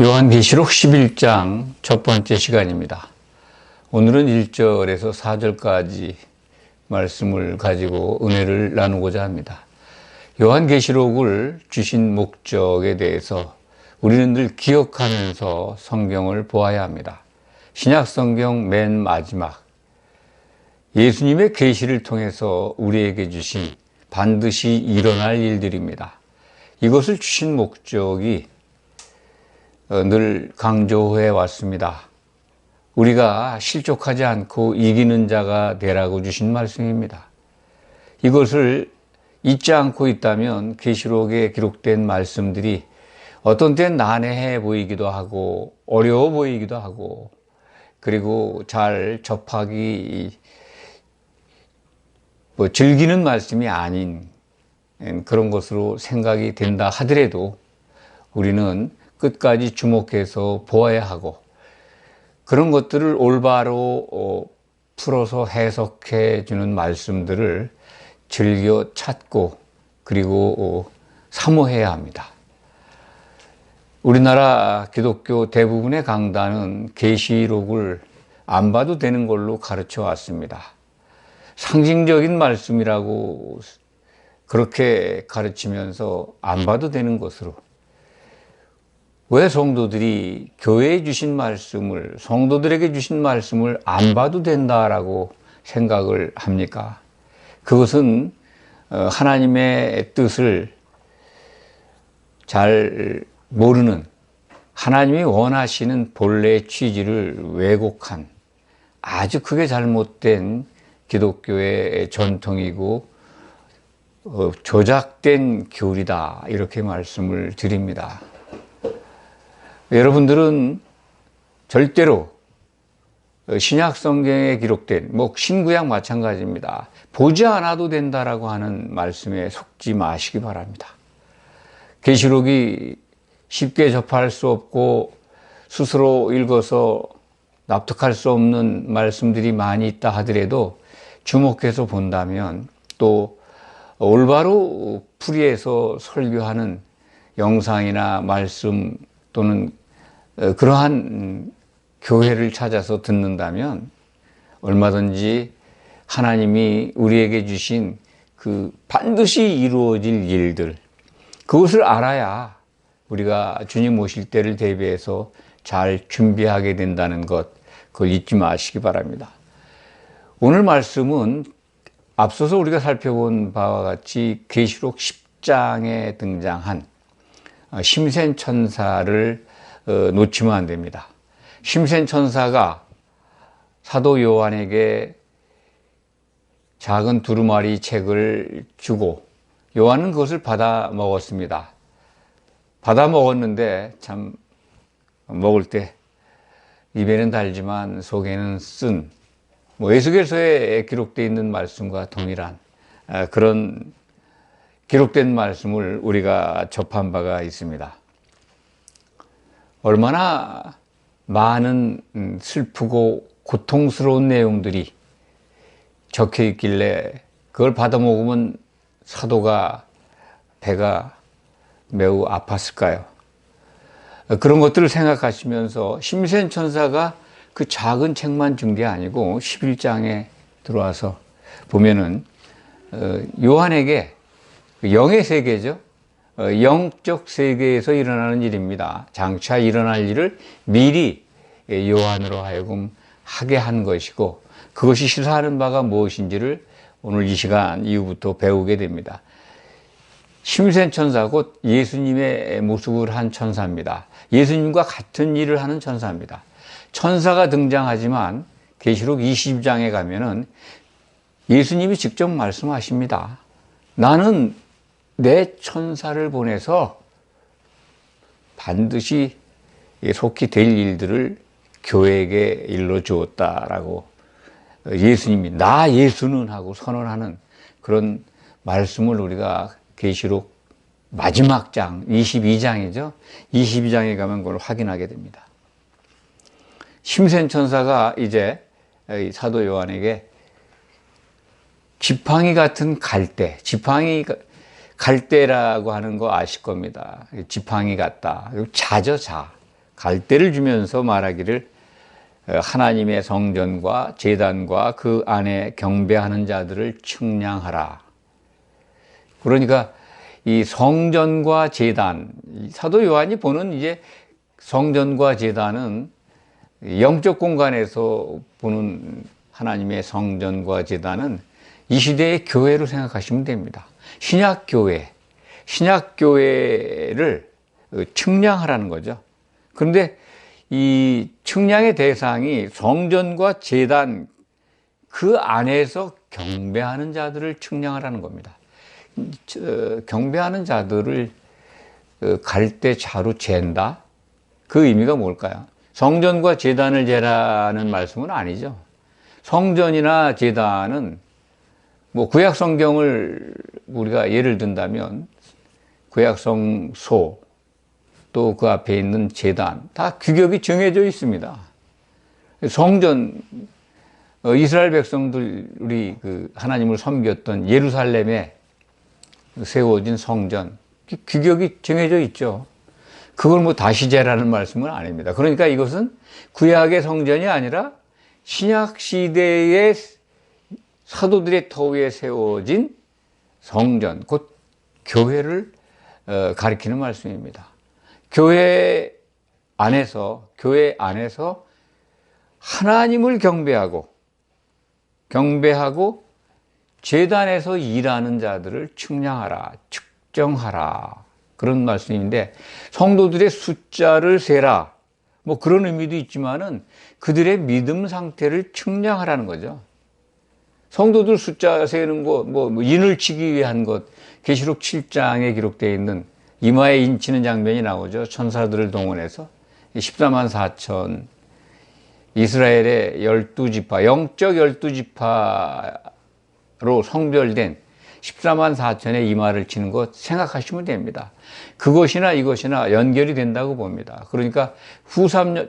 요한계시록 11장 첫 번째 시간입니다. 오늘은 1절에서 4절까지 말씀을 가지고 은혜를 나누고자 합니다. 요한계시록을 주신 목적에 대해서 우리는 늘 기억하면서 성경을 보아야 합니다. 신약성경 맨 마지막 예수님의 계시를 통해서 우리에게 주신 반드시 일어날 일들입니다. 이것을 주신 목적이 늘 강조해 왔습니다. 우리가 실족하지 않고 이기는 자가 되라고 주신 말씀입니다. 이것을 잊지 않고 있다면 계시록에 기록된 말씀들이 어떤 때는 난해해 보이기도 하고 어려워 보이기도 하고 그리고 잘 접하기 즐기는 말씀이 아닌 그런 것으로 생각이 된다 하더라도 우리는 끝까지 주목해서 보아야 하고 그런 것들을 올바로 풀어서 해석해 주는 말씀들을 즐겨 찾고 그리고 사모해야 합니다. 우리나라 기독교 대부분의 강단은 계시록을 안 봐도 되는 걸로 가르쳐 왔습니다. 상징적인 말씀이라고 그렇게 가르치면서 안 봐도 되는 것으로 왜 성도들이 교회에 주신 말씀을, 성도들에게 주신 말씀을 안 봐도 된다라고 생각을 합니까? 그것은 하나님의 뜻을 잘 모르는, 하나님이 원하시는 본래의 취지를 왜곡한 아주 크게 잘못된 기독교의 전통이고 조작된 교리다, 이렇게 말씀을 드립니다. 여러분들은 절대로 신약 성경에 기록된 신구약 마찬가지입니다. 보지 않아도 된다라고 하는 말씀에 속지 마시기 바랍니다. 계시록이 쉽게 접할 수 없고 스스로 읽어서 납득할 수 없는 말씀들이 많이 있다 하더라도 주목해서 본다면 또 올바로 풀이해서 설교하는 영상이나 말씀 또는 그러한 교회를 찾아서 듣는다면 얼마든지 하나님이 우리에게 주신 그 반드시 이루어질 일들, 그것을 알아야 우리가 주님 오실 때를 대비해서 잘 준비하게 된다는 것, 그걸 잊지 마시기 바랍니다. 오늘 말씀은 앞서서 우리가 살펴본 바와 같이 계시록 10장에 등장한 심센 천사를 놓치면 안 됩니다. 심센 천사가 사도 요한에게 작은 두루마리 책을 주고 요한은 그것을 받아 먹었습니다. 받아 먹었는데 참 먹을 때 입에는 달지만 속에는 쓴 에스겔서에 기록되어 있는 말씀과 동일한 그런 기록된 말씀을 우리가 접한 바가 있습니다. 얼마나 많은 슬프고 고통스러운 내용들이 적혀 있길래 그걸 받아 먹으면 사도가 배가 매우 아팠을까요? 그런 것들을 생각하시면서 심센 천사가 그 작은 책만 준 게 아니고 11장에 들어와서 보면은 요한에게 영의 세계죠. 영적 세계에서 일어나는 일입니다. 장차 일어날 일을 미리 요한으로 하여금 하게 한 것이고 그것이 시사하는 바가 무엇인지를 오늘 이 시간 이후부터 배우게 됩니다. 심센 천사 곧 예수님의 모습을 한 천사입니다. 예수님과 같은 일을 하는 천사입니다. 천사가 등장하지만 계시록 20장에 가면은 예수님이 직접 말씀하십니다. 나는 내 천사를 보내서 반드시 속히 될 일들을 교회에게 일러 주었다라고 예수님이 나 예수는 하고 선언하는 그런 말씀을 우리가 계시록 마지막 장 22장이죠. 22장에 가면 그걸 확인하게 됩니다. 심센 천사가 이제 사도 요한에게 지팡이 같은 갈대, 지팡이 갈대라고 하는 거 아실 겁니다. 지팡이 같다. 자죠, 자. 갈대를 주면서 말하기를 하나님의 성전과 제단과 그 안에 경배하는 자들을 측량하라. 그러니까 이 성전과 제단, 사도 요한이 보는 이제 성전과 제단은 영적 공간에서 보는 하나님의 성전과 제단은 이 시대의 교회로 생각하시면 됩니다. 신약교회를 측량하라는 거죠. 그런데 이 측량의 대상이 성전과 제단 그 안에서 경배하는 자들을 측량하라는 겁니다. 경배하는 자들을 갈대 자루 잰다? 그 의미가 뭘까요? 성전과 제단을 재라는 말씀은 아니죠. 성전이나 제단은 뭐 구약 성경을 우리가 예를 든다면 구약 성소 또 그 앞에 있는 제단 다 규격이 정해져 있습니다. 성전 이스라엘 백성들이 그 하나님을 섬겼던 예루살렘에 세워진 성전 규격이 정해져 있죠. 그걸 뭐 다시 재라는 말씀은 아닙니다. 그러니까 이것은 구약의 성전이 아니라 신약 시대의 사도들의 터위에 세워진 성전, 곧 교회를 가리키는 말씀입니다. 교회 안에서 하나님을 경배하고 제단에서 일하는 자들을 측량하라, 측정하라. 그런 말씀인데 성도들의 숫자를 세라. 뭐 그런 의미도 있지만은 그들의 믿음 상태를 측량하라는 거죠. 성도들 숫자 세는 거, 뭐 인을 치기 위한 것, 계시록 7장에 기록되어 있는 이마에 인치는 장면이 나오죠. 천사들을 동원해서 14만 4천 이스라엘의 12지파, 영적 12지파로 성별된 14만 4천의 이마를 치는 것 생각하시면 됩니다. 그것이나 이것이나 연결이 된다고 봅니다. 그러니까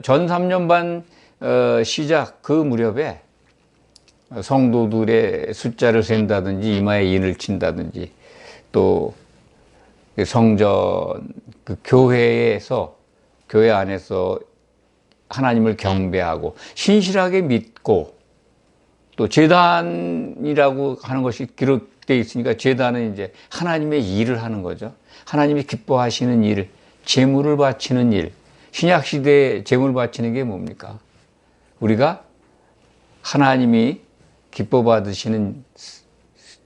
전 3년 반 시작 그 무렵에 성도들의 숫자를 센다든지 이마에 인을 친다든지 또 성전 그 교회 안에서 하나님을 경배하고 신실하게 믿고 또 제단이라고 하는 것이 기록되어 있으니까 제단은 이제 하나님의 일을 하는 거죠. 하나님이 기뻐하시는 일, 제물을 바치는 일. 신약 시대에 제물 바치는 게 뭡니까? 우리가 하나님이 기뻐 받으시는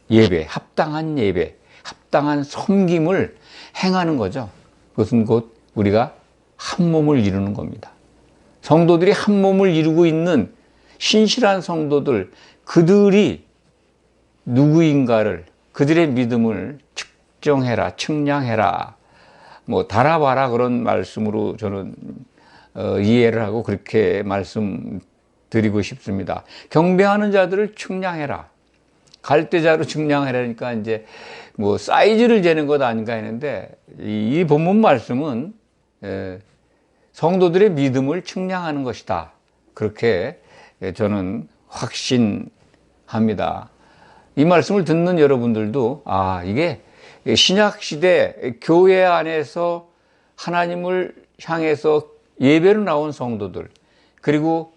예배, 합당한 섬김을 행하는 거죠. 그것은 곧 우리가 한 몸을 이루는 겁니다. 성도들이 한 몸을 이루고 있는 신실한 성도들, 그들이 누구인가를, 그들의 믿음을 측정해라, 측량해라, 뭐 달아봐라 그런 말씀으로 저는 이해를 하고 그렇게 말씀드리고 싶습니다. 경배하는 자들을 측량해라. 갈대자로 측량하라니까 이제 뭐 사이즈를 재는 것 아닌가 했는데 이 본문 말씀은 성도들의 믿음을 측량하는 것이다. 그렇게 저는 확신합니다. 이 말씀을 듣는 여러분들도 이게 신약 시대 교회 안에서 하나님을 향해서 예배로 나온 성도들 그리고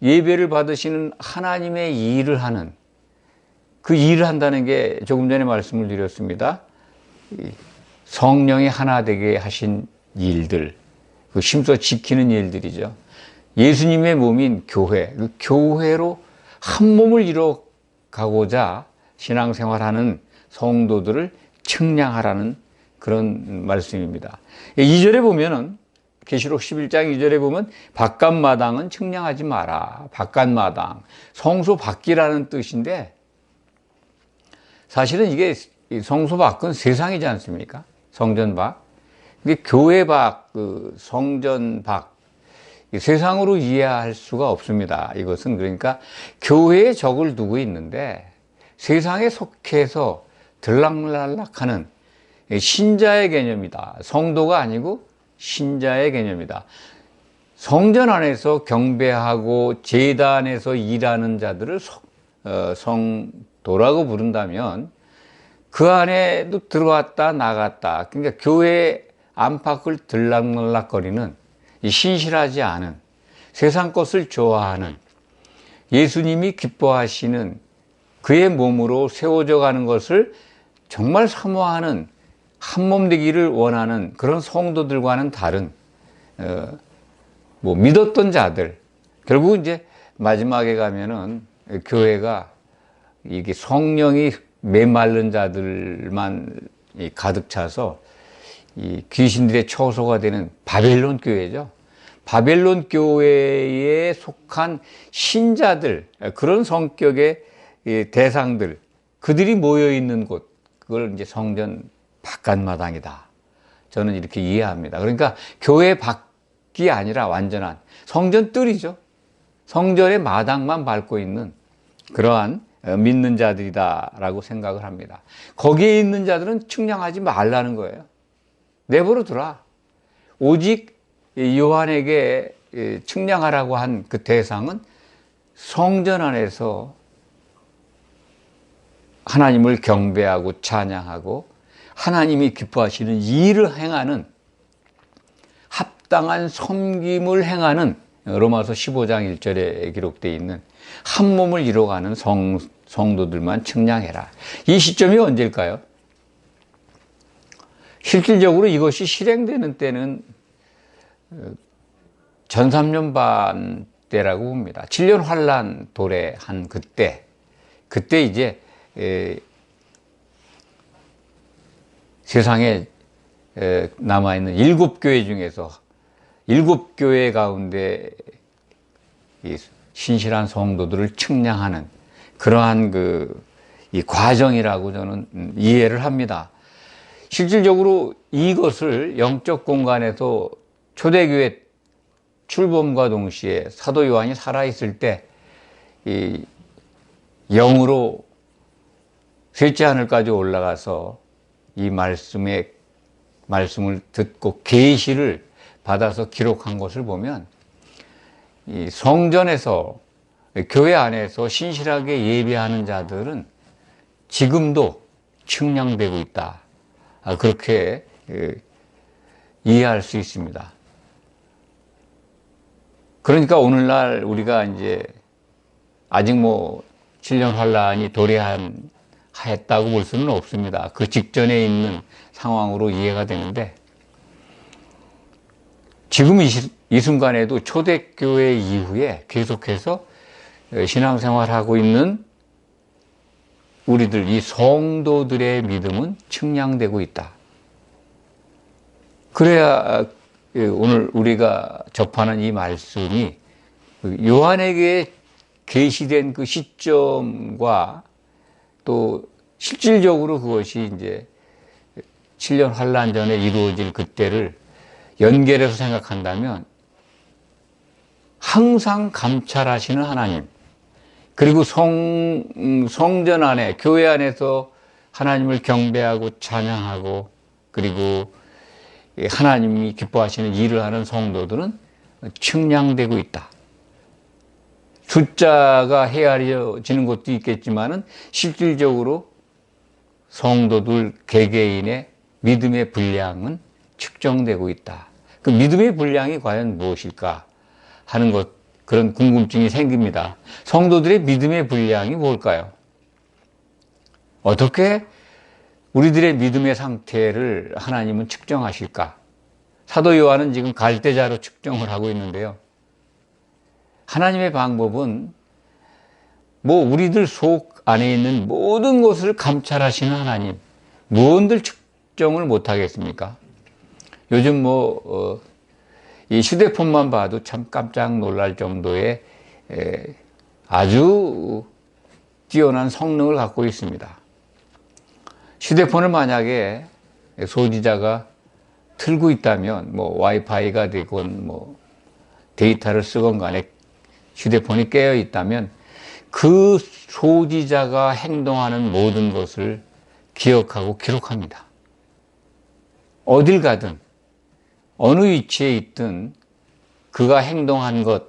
예배를 받으시는 하나님의 일을 하는 그 일을 한다는 게 조금 전에 말씀을 드렸습니다. 성령이 하나 되게 하신 일들, 그 심서 지키는 일들이죠. 예수님의 몸인 교회, 그 교회로 한 몸을 이뤄 가고자 신앙생활하는 성도들을 측량하라는 그런 말씀입니다. 2절에 보면은 계시록 11장 2절에 보면 바깥마당은 측량하지 마라. 바깥마당, 성소 밖이라는 뜻인데 사실은 이게 성소 밖은 세상이지 않습니까? 성전 밖. 근데 교회 밖, 성전 밖, 세상으로 이해할 수가 없습니다. 이것은 그러니까 교회에 적을 두고 있는데 세상에 속해서 들락날락하는 신자의 개념이다. 성도가 아니고 신자의 개념이다. 성전 안에서 경배하고 제단에서 일하는 자들을 성도라고 부른다면 그 안에도 들어왔다 나갔다, 그러니까 교회 안팎을 들락날락거리는 신실하지 않은, 세상 것을 좋아하는, 예수님이 기뻐하시는 그의 몸으로 세워져 가는 것을 정말 사모하는, 한몸 되기를 원하는 그런 성도들과는 다른 믿었던 자들, 결국 이제 마지막에 가면은 교회가 이게 성령이 메마른 자들만 가득 차서 이 귀신들의 처소가 되는 바벨론 교회죠. 바벨론 교회에 속한 신자들, 그런 성격의 대상들, 그들이 모여 있는 곳, 그걸 이제 성전 바깥마당이다. 저는 이렇게 이해합니다. 그러니까 교회 밖이 아니라 완전한 성전 뜰이죠. 성전의 마당만 밟고 있는 그러한 믿는 자들이다라고 생각을 합니다. 거기에 있는 자들은 측량하지 말라는 거예요. 내버려 두라. 오직 요한에게 측량하라고 한 그 대상은 성전 안에서 하나님을 경배하고 찬양하고 하나님이 기뻐하시는 일을 행하는, 합당한 섬김을 행하는, 로마서 15장 1절에 기록되어 있는 한 몸을 이뤄가는 성도들만 측량해라. 이 시점이 언제일까요? 실질적으로 이것이 실행되는 때는 전3년 반 때라고 봅니다. 7년 환란 도래한 그때 이제 세상에 남아있는 7교회 중에서 7교회 가운데 신실한 성도들을 측량하는 그러한 이 과정이라고 저는 이해를 합니다. 실질적으로 이것을 영적 공간에서 초대교회 출범과 동시에 사도 요한이 살아있을 때 이 영으로 셋째 하늘까지 올라가서 이 말씀을 듣고 계시를 받아서 기록한 것을 보면 이 성전에서, 교회 안에서 신실하게 예배하는 자들은 지금도 측량되고 있다. 그렇게 이해할 수 있습니다. 그러니까 오늘날 우리가 이제 아직 7년 환란이 도래했다고 볼 수는 없습니다. 그 직전에 있는 상황으로 이해가 되는데, 지금 이 순간에도 초대교회 이후에 계속해서 신앙생활하고 있는 우리들, 이 성도들의 믿음은 측량되고 있다. 그래야 오늘 우리가 접하는 이 말씀이 요한에게 계시된 그 시점과 또 실질적으로 그것이 이제 7년 환란 전에 이루어질 그때를 연결해서 생각한다면 항상 감찰하시는 하나님, 그리고 성전 안에, 교회 안에서 하나님을 경배하고 찬양하고, 그리고 하나님이 기뻐하시는 일을 하는 성도들은 측량되고 있다. 숫자가 헤아려지는 것도 있겠지만은 실질적으로 성도들 개개인의 믿음의 분량은 측정되고 있다. 그 믿음의 분량이 과연 무엇일까 하는 그런 궁금증이 생깁니다. 성도들의 믿음의 분량이 뭘까요? 어떻게 우리들의 믿음의 상태를 하나님은 측정하실까? 사도 요한은 지금 갈대자로 측정을 하고 있는데요. 하나님의 방법은 우리들 속 안에 있는 모든 것을 감찰하시는 하나님, 무언들 측정을 못하겠습니까? 요즘 이 휴대폰만 봐도 참 깜짝 놀랄 정도의 아주 뛰어난 성능을 갖고 있습니다. 휴대폰을 만약에 소지자가 틀고 있다면 와이파이가 되건 데이터를 쓰건 간에 휴대폰이 깨어 있다면 그 소지자가 행동하는 모든 것을 기억하고 기록합니다. 어딜 가든 어느 위치에 있든 그가 행동한 것,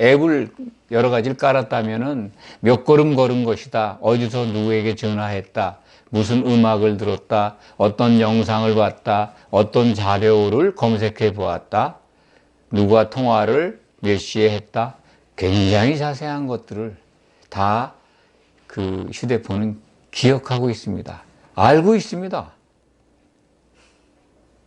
앱을 여러 가지를 깔았다면은 몇 걸음 걸은 것이다, 어디서 누구에게 전화했다, 무슨 음악을 들었다, 어떤 영상을 봤다, 어떤 자료를 검색해 보았다, 누가 통화를 몇 시에 했다. 굉장히 자세한 것들을 다 그 휴대폰은 기억하고 있습니다. 알고 있습니다.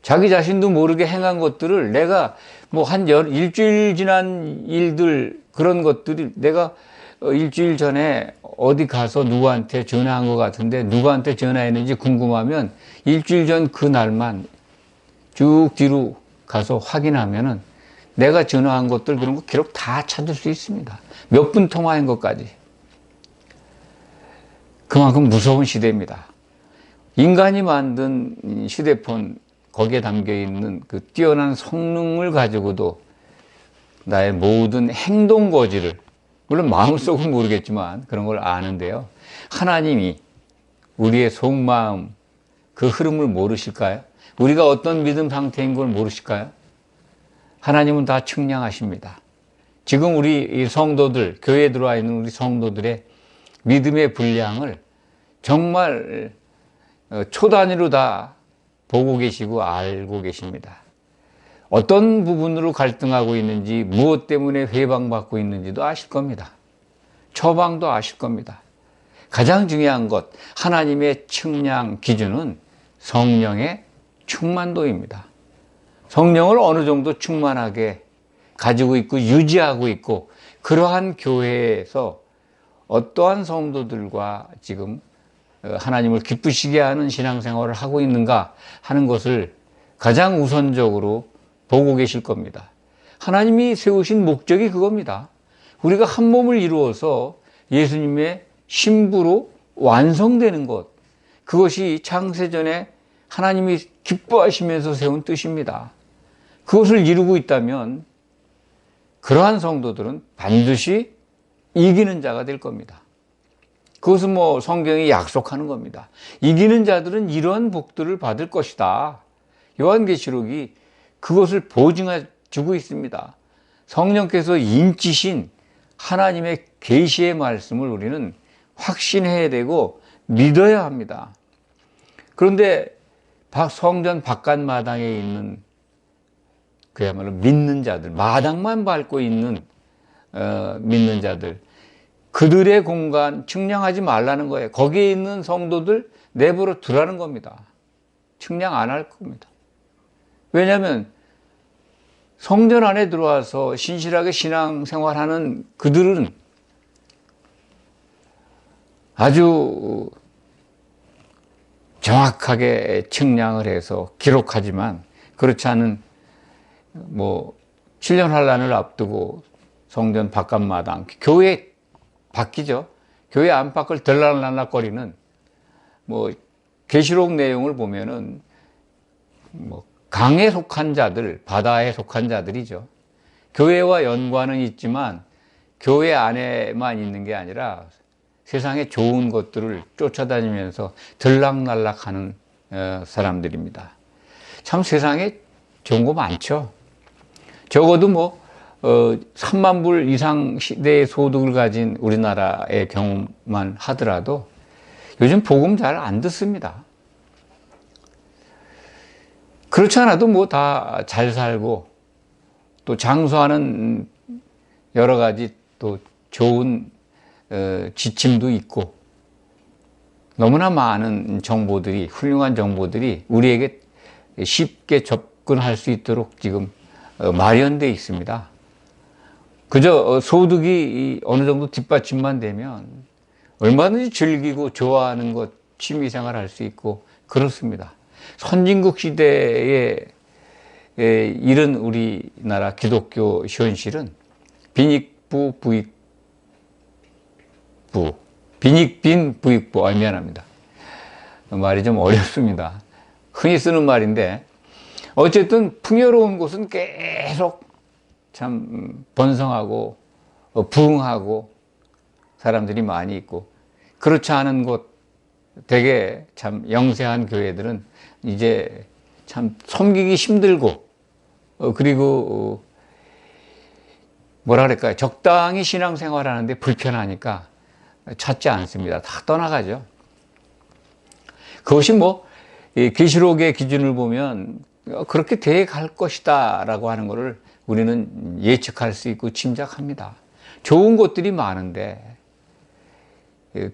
자기 자신도 모르게 행한 것들을 내가 뭐 일주일 지난 일들 그런 것들이 내가 일주일 전에 어디 가서 누구한테 전화한 것 같은데 누구한테 전화했는지 궁금하면 일주일 전 그날만 쭉 뒤로 가서 확인하면은 내가 전화한 것들 그런 거 기록 다 찾을 수 있습니다. 몇 분 통화한 것까지. 그만큼 무서운 시대입니다. 인간이 만든 휴대폰 거기에 담겨 있는 그 뛰어난 성능을 가지고도 나의 모든 행동 거지를 물론 마음속은 모르겠지만 그런 걸 아는데요. 하나님이 우리의 속마음 그 흐름을 모르실까요? 우리가 어떤 믿음 상태인 걸 모르실까요? 하나님은 다 측량하십니다. 지금 우리 성도들, 교회에 들어와 있는 우리 성도들의 믿음의 분량을 정말 초 단위로 다 보고 계시고 알고 계십니다. 어떤 부분으로 갈등하고 있는지, 무엇 때문에 회방받고 있는지도 아실 겁니다. 처방도 아실 겁니다. 가장 중요한 것, 하나님의 측량 기준은 성령의 충만도입니다. 성령을 어느 정도 충만하게 가지고 있고 유지하고 있고 그러한 교회에서 어떠한 성도들과 지금 하나님을 기쁘시게 하는 신앙생활을 하고 있는가 하는 것을 가장 우선적으로 보고 계실 겁니다. 하나님이 세우신 목적이 그겁니다. 우리가 한 몸을 이루어서 예수님의 신부로 완성되는 것, 그것이 창세전에 하나님이 기뻐하시면서 세운 뜻입니다. 그것을 이루고 있다면 그러한 성도들은 반드시 이기는 자가 될 겁니다. 그것은 뭐 성경이 약속하는 겁니다. 이기는 자들은 이러한 복들을 받을 것이다. 요한계시록이 그것을 보증해 주고 있습니다. 성령께서 인치신 하나님의 계시의 말씀을 우리는 확신해야 되고 믿어야 합니다. 그런데 성전 바깥마당에 있는 그야말로 믿는 자들, 마당만 밟고 있는 믿는 자들, 그들의 공간 측량하지 말라는 거예요. 거기에 있는 성도들 내버려 두라는 겁니다. 측량 안 할 겁니다. 왜냐하면 성전 안에 들어와서 신실하게 신앙생활하는 그들은 아주 정확하게 측량을 해서 기록하지만 그렇지 않은 뭐 7년 환란을 앞두고 성전 바깥마당, 교회 밖이죠. 교회 안팎을 들락날락거리는 뭐 계시록 내용을 보면은 뭐 강에 속한 자들, 바다에 속한 자들이죠. 교회와 연관은 있지만 교회 안에만 있는 게 아니라 세상에 좋은 것들을 쫓아다니면서 들락날락하는 사람들입니다. 참 세상에 좋은 거 많죠. 적어도 뭐 3만 불 이상 시대의 소득을 가진 우리나라의 경우만 하더라도 요즘 복음 잘 안 듣습니다. 그렇지 않아도 뭐 다 잘 살고 또 장수하는 여러 가지 또 좋은 지침도 있고 너무나 많은 정보들이, 훌륭한 정보들이 우리에게 쉽게 접근할 수 있도록 지금 마련되어 있습니다. 그저 소득이 어느 정도 뒷받침만 되면 얼마든지 즐기고 좋아하는 것, 취미생활 할 수 있고 그렇습니다. 선진국 시대에 이른 우리나라 기독교 현실은 빈익빈 부익부, 미안합니다. 말이 좀 어렵습니다. 흔히 쓰는 말인데 어쨌든 풍요로운 곳은 계속 참 번성하고 부흥하고 사람들이 많이 있고 그렇지 않은 곳 되게 참 영세한 교회들은 이제 참 섬기기 힘들고 그리고 뭐라 그럴까요? 적당히 신앙생활 하는데 불편하니까 찾지 않습니다. 다 떠나가죠. 그것이 뭐 계시록의 기준을 보면 그렇게 돼 갈 것이다 라고 하는 것을 우리는 예측할 수 있고 짐작합니다. 좋은 곳들이 많은데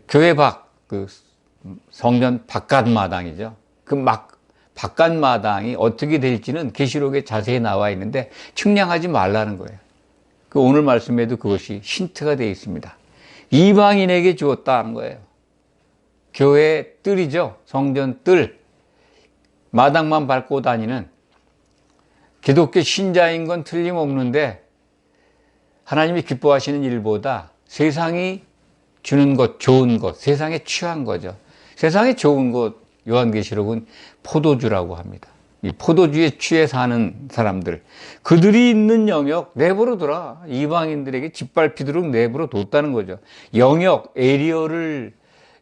교회 그 성전 바깥 마당이죠. 바깥 마당이 어떻게 될지는 계시록에 자세히 나와 있는데 측량하지 말라는 거예요. 오늘 말씀에도 그것이 힌트가 되어 있습니다. 이방인에게 주었다는 거예요. 교회 뜰이죠. 성전 뜰. 마당만 밟고 다니는 기독교 신자인 건 틀림없는데 하나님이 기뻐하시는 일보다 세상이 주는 것, 좋은 것, 세상에 취한 거죠. 세상에 좋은 것, 요한계시록은 포도주라고 합니다. 이 포도주에 취해 사는 사람들, 그들이 있는 영역 내버려둬라. 이방인들에게 짓밟히도록 내버려뒀다는 거죠. 영역, 에리어를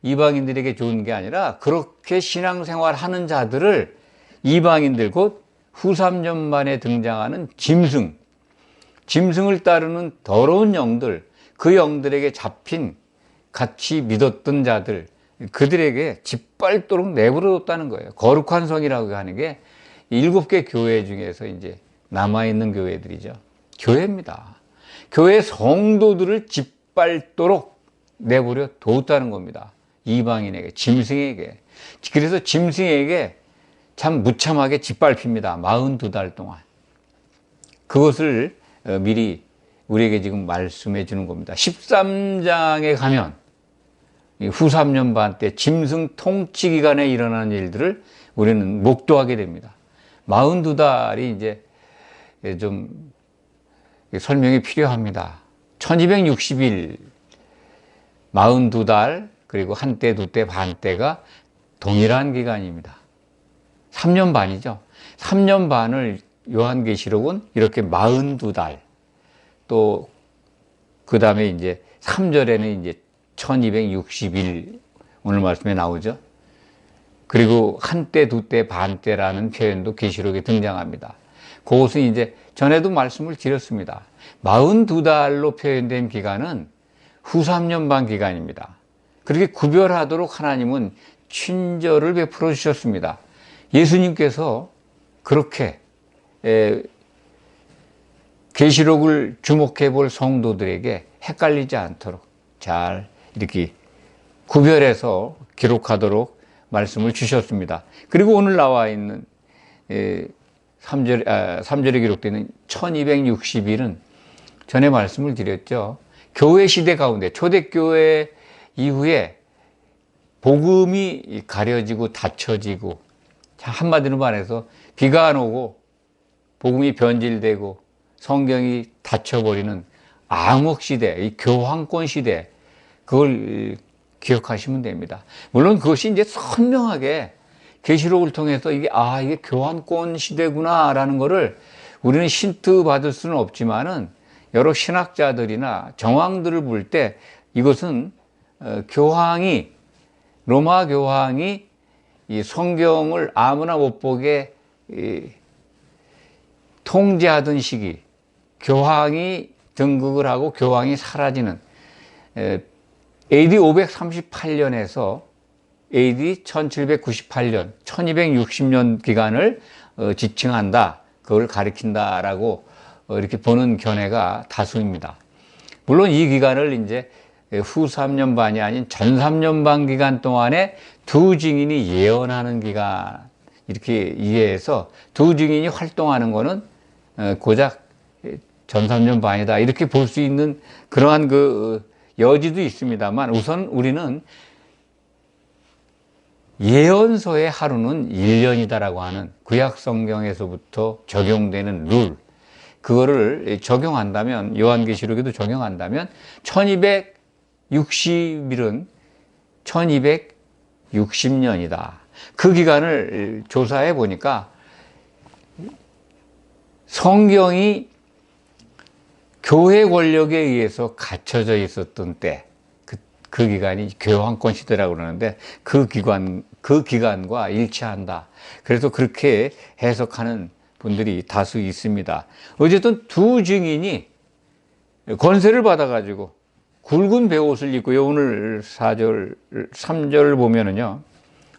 이방인들에게 준 게 아니라 그렇게 신앙생활하는 자들을 이방인들, 곧 후삼년 만에 등장하는 짐승을 따르는 더러운 영들, 그 영들에게 잡힌 같이 믿었던 자들, 그들에게 짓밟도록 내버려뒀다는 거예요. 거룩한 성이라고 하는 게 7개 교회 중에서 이제 남아있는 교회들이죠. 교회입니다. 교회 성도들을 짓밟도록 내버려 뒀다는 겁니다. 이방인에게, 짐승에게. 그래서 짐승에게 참 무참하게 짓밟힙니다. 42달 동안. 그것을 미리 우리에게 지금 말씀해 주는 겁니다. 13장에 가면 후삼년 반 때 짐승 통치 기간에 일어나는 일들을 우리는 목도하게 됩니다. 42달이 이제 좀 설명이 필요합니다. 1260일, 42달, 그리고 한때, 두때, 반때가 동일한 기간입니다. 3년 반이죠. 3년 반을 요한계시록은 이렇게 42달, 또 그 다음에 이제 3절에는 이제 1260일, 오늘 말씀에 나오죠. 그리고 한때, 두때, 반때라는 표현도 계시록에 등장합니다. 그것은 이제 전에도 말씀을 드렸습니다. 42달로 표현된 기간은 후삼년 반 기간입니다. 그렇게 구별하도록 하나님은 친절을 베풀어 주셨습니다. 예수님께서 그렇게 계시록을 주목해 볼 성도들에게 헷갈리지 않도록 잘 이렇게 구별해서 기록하도록 말씀을 주셨습니다. 그리고 오늘 나와 있는 3절에 기록되는 1260일은 전에 말씀을 드렸죠. 교회 시대 가운데 초대교회 이후에 복음이 가려지고 닫혀지고, 한마디로 말해서 비가 안 오고 복음이 변질되고 성경이 닫혀버리는 암흑 시대, 이 교황권 시대, 그걸 기억하시면 됩니다. 물론 그것이 이제 선명하게 계시록을 통해서 이게 교황권 시대구나라는 거를 우리는 힌트 받을 수는 없지만은 여러 신학자들이나 정황들을 볼 때 이것은 로마 교황이 이 성경을 아무나 못 보게 통제하던 시기, 교황이 등극을 하고 교황이 사라지는 AD 538년에서 AD 1798년, 1260년 기간을 지칭한다, 그걸 가리킨다라고 이렇게 보는 견해가 다수입니다. 물론 이 기간을 이제 후 3년 반이 아닌 전 3년 반 기간 동안에 두 증인이 예언하는 기간, 이렇게 이해해서 두 증인이 활동하는 거는 고작 전 3년 반이다, 이렇게 볼 수 있는 그러한 그 여지도 있습니다만, 우선 우리는 예언서의 하루는 1년이다라고 하는 구약 성경에서부터 적용되는 룰, 그거를 적용한다면, 요한계시록에도 적용한다면 1260일은 1260년이다. 그 기간을 조사해 보니까 성경이 교회 권력에 의해서 갇혀져 있었던 때, 그 기간이 교황권 시대라고 그러는데 그 기간과 일치한다. 그래서 그렇게 해석하는 분들이 다수 있습니다. 어쨌든 두 증인이 권세를 받아가지고 굵은 베옷을 입고요. 오늘 3절 보면은요,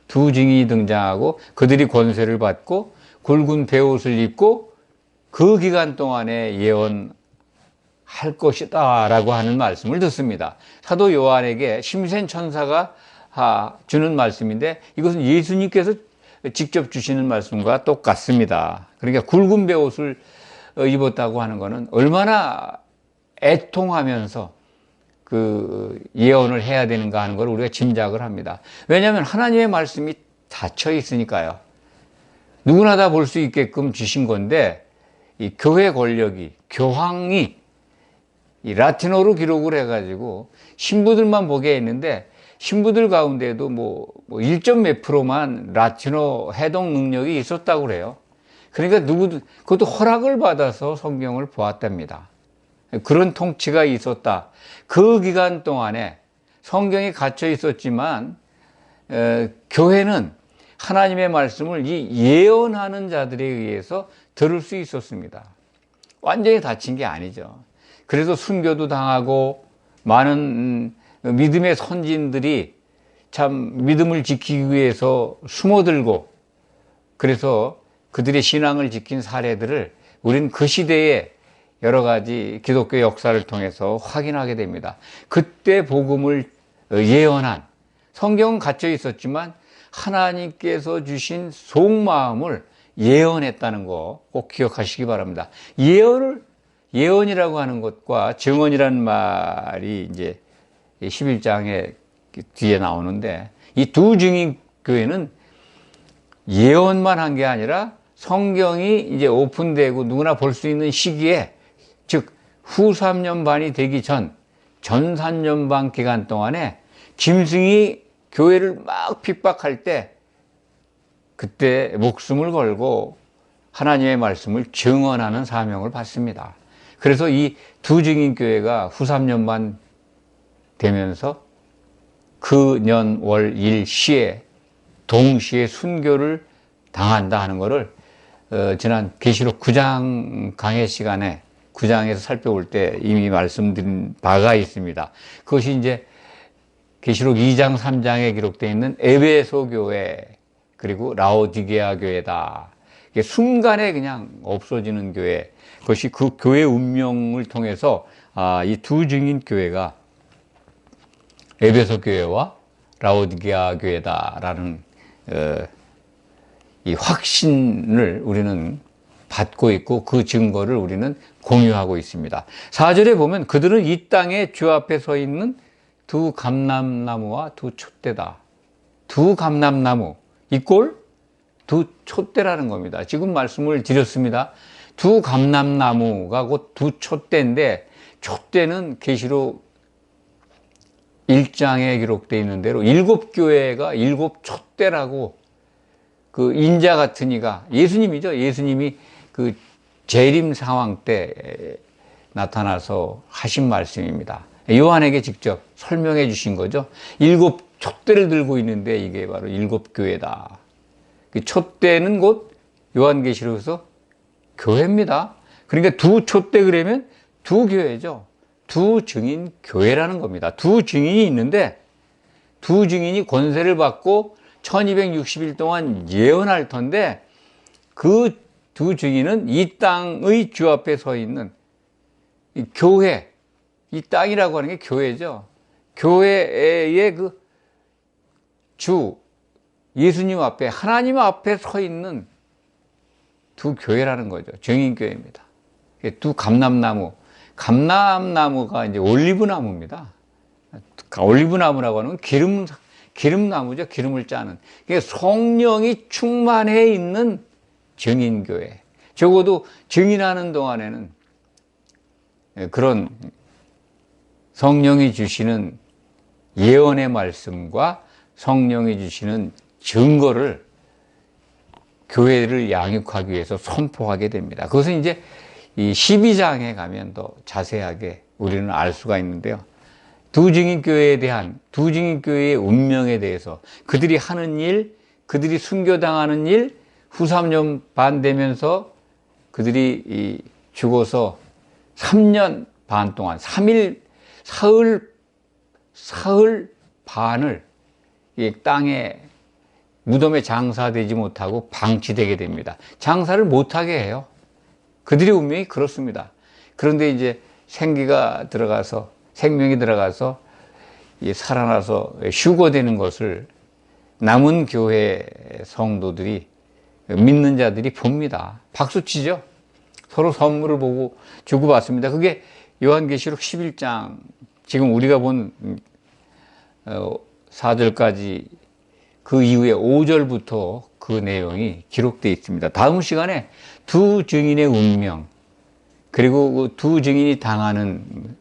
두 증인이 등장하고 그들이 권세를 받고 굵은 베옷을 입고 그 기간 동안에 예언할 것이다 라고 하는 말씀을 듣습니다. 사도 요한에게 심센 천사가 주는 말씀인데 이것은 예수님께서 직접 주시는 말씀과 똑같습니다. 그러니까 굵은 베옷을 입었다고 하는 것은 얼마나 애통하면서 그 예언을 해야 되는가 하는 걸 우리가 짐작을 합니다. 왜냐하면 하나님의 말씀이 닫혀 있으니까요. 누구나 다 볼 수 있게끔 주신 건데 이 교회 권력이, 교황이 이 라틴어로 기록을 해가지고 신부들만 보게 했는데 신부들 가운데도 뭐 1점 몇 프로만 라틴어 해독 능력이 있었다고 그래요. 그러니까 그것도 허락을 받아서 성경을 보았답니다. 그런 통치가 있었다. 그 기간 동안에 성경이 갇혀 있었지만 교회는 하나님의 말씀을 이 예언하는 자들에 의해서 들을 수 있었습니다. 완전히 닫힌 게 아니죠. 그래서 순교도 당하고 많은 믿음의 선진들이 참 믿음을 지키기 위해서 숨어들고 그래서 그들의 신앙을 지킨 사례들을 우리는 그 시대에 여러 가지 기독교 역사를 통해서 확인하게 됩니다. 그때 복음을 예언한, 성경은 갇혀 있었지만 하나님께서 주신 속마음을 예언했다는 거 꼭 기억하시기 바랍니다. 예언이라고 하는 것과 증언이라는 말이 이제 11장에 뒤에 나오는데 이 두 증인 교회는 예언만 한 게 아니라 성경이 이제 오픈되고 누구나 볼 수 있는 시기에 즉 후 3년 반이 되기 전 3년 반 기간 동안에 짐승이 교회를 막 핍박할 때 그때 목숨을 걸고 하나님의 말씀을 증언하는 사명을 받습니다. 그래서 이 두 증인 교회가 후 3년 반 되면서 그 년 월 일 시에 동시에 순교를 당한다 하는 것을 지난 계시록 9장 강해 시간에 9장에서 살펴볼 때 이미 말씀드린 바가 있습니다. 그것이 이제 계시록 2장 3장에 기록되어 있는 에베소 교회 그리고 라오디게아 교회다. 이게 순간에 그냥 없어지는 교회. 그것이 그 교회 운명을 통해서 이 두 증인 교회가 에베소 교회와 라오디게아 교회다라는 이 확신을 우리는 받고 있고 그 증거를 우리는 공유하고 있습니다. 4절에 보면 그들은 이 땅에 주 앞에 서 있는 두 감람나무와 두 촛대다. 두 감람나무 이꼴 두 촛대라는 겁니다. 지금 말씀을 드렸습니다. 두 감람나무가 곧 두 촛대인데 촛대는 계시록 1장에 기록되어 있는 대로 7교회가 7촛대라고 그 인자 같은 이가 예수님이죠. 예수님이 그 재림 상황 때 나타나서 하신 말씀입니다. 요한에게 직접 설명해 주신 거죠. 7촛대를 들고 있는데 이게 바로 7교회다. 그 촛대는 곧 요한계시록에서 교회입니다. 그러니까 두 촛대 그러면 두 교회죠. 두 증인 교회라는 겁니다. 두 증인이 있는데 두 증인이 권세를 받고 1260일 동안 예언할 텐데 그 두 증인은 이 땅의 주 앞에 서 있는 이 교회, 이 땅이라고 하는 게 교회죠. 교회의 그 주, 예수님 앞에, 하나님 앞에 서 있는 두 교회라는 거죠. 증인교회입니다. 두 감람나무. 감람나무가 이제 올리브나무입니다. 올리브나무라고 하는 건 기름나무죠. 기름을 짜는. 성령이 충만해 있는 증인교회. 적어도 증인하는 동안에는 그런 성령이 주시는 예언의 말씀과 성령이 주시는 증거를 교회를 양육하기 위해서 선포하게 됩니다. 그것은 이제 이 12장에 가면 더 자세하게 우리는 알 수가 있는데요. 두 증인교회에 대한, 두 증인교회의 운명에 대해서 그들이 하는 일, 그들이 순교당하는 일, 후 3년 반 되면서 그들이 죽어서 3년 반 동안, 사흘 반을 이 땅에 무덤에 장사되지 못하고 방치되게 됩니다. 장사를 못하게 해요. 그들의 운명이 그렇습니다. 그런데 이제 생명이 들어가서 살아나서 휴거되는 것을 남은 교회 성도들이, 믿는 자들이 봅니다. 박수치죠. 서로 선물을 보고 주고받습니다. 그게 요한계시록 11장, 지금 우리가 본 4절까지 그 이후에 5절부터 그 내용이 기록되어 있습니다. 다음 시간에 두 증인의 운명, 그리고 그 두 증인이 당하는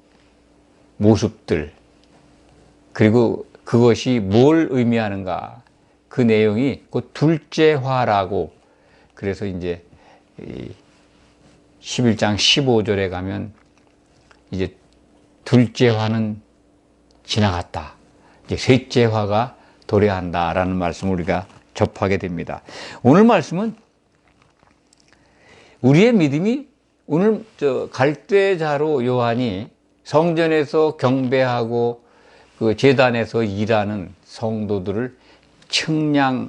모습들, 그리고 그것이 뭘 의미하는가, 그 내용이 곧 둘째 화라고, 그래서 이제 11장 15절에 가면 이제 둘째 화는 지나갔다, 이제 셋째 화가 도래한다라는 말씀을 우리가 접하게 됩니다. 오늘 말씀은 우리의 믿음이, 오늘 갈대자로 요한이 성전에서 경배하고 그 제단에서 일하는 성도들을 측량하고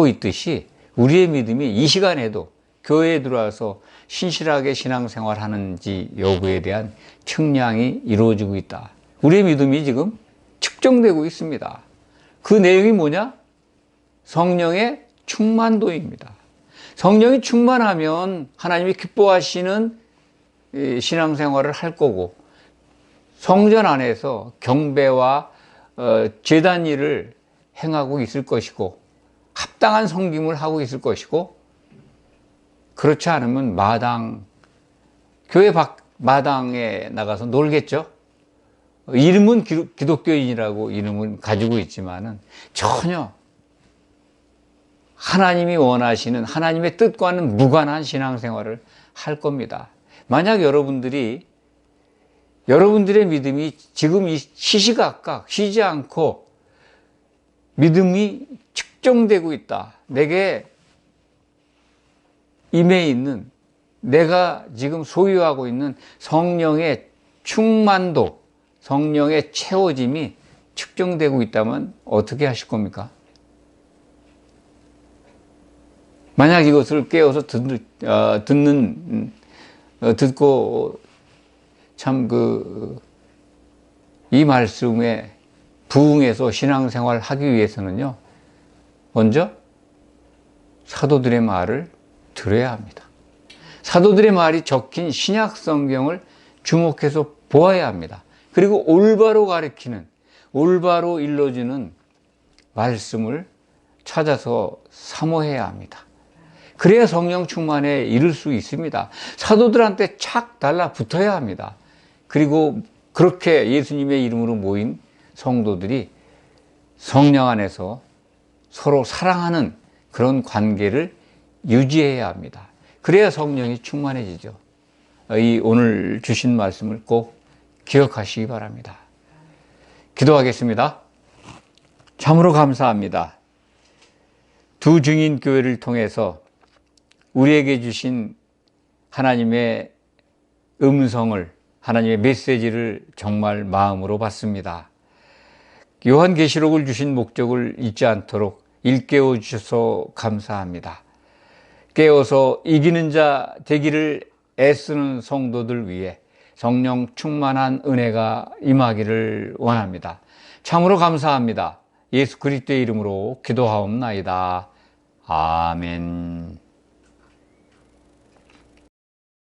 있듯이 우리의 믿음이 이 시간에도 교회에 들어와서 신실하게 신앙생활 하는지 여부에 대한 측량이 이루어지고 있다. 우리의 믿음이 지금 측정되고 있습니다. 그 내용이 뭐냐? 성령의 충만도입니다. 성령이 충만하면 하나님이 기뻐하시는 신앙생활을 할 거고, 성전 안에서 경배와 제단 일을 행하고 있을 것이고, 합당한 섬김을 하고 있을 것이고, 그렇지 않으면 교회 마당에 나가서 놀겠죠. 이름은 기독교인이라고 이름은 가지고 있지만은 전혀 하나님이 원하시는 하나님의 뜻과는 무관한 신앙생활을 할 겁니다. 만약 여러분들의 믿음이 지금 이 시시각각 쉬지 않고 믿음이 측정되고 있다. 내게 임해 있는, 내가 지금 소유하고 있는 성령의 충만도, 성령의 채워짐이 측정되고 있다면 어떻게 하실 겁니까? 만약 이것을 깨어서 듣고 참 이 말씀에 부응해서 신앙생활 하기 위해서는요, 먼저 사도들의 말을 들어야 합니다. 사도들의 말이 적힌 신약 성경을 주목해서 보아야 합니다. 그리고 올바로 가르치는, 올바로 일러주는 말씀을 찾아서 사모해야 합니다. 그래야 성령 충만에 이를 수 있습니다. 사도들한테 착 달라붙어야 합니다. 그리고 그렇게 예수님의 이름으로 모인 성도들이 성령 안에서 서로 사랑하는 그런 관계를 유지해야 합니다. 그래야 성령이 충만해지죠. 이 오늘 주신 말씀을 꼭 기억하시기 바랍니다. 기도하겠습니다. 참으로 감사합니다. 두 증인 교회를 통해서 우리에게 주신 하나님의 음성을, 하나님의 메시지를 정말 마음으로 받습니다. 요한계시록을 주신 목적을 잊지 않도록 일깨워 주셔서 감사합니다. 깨어서 이기는 자 되기를 애쓰는 성도들 위해 성령 충만한 은혜가 임하기를 원합니다. 참으로 감사합니다. 예수 그리스도의 이름으로 기도하옵나이다. 아멘.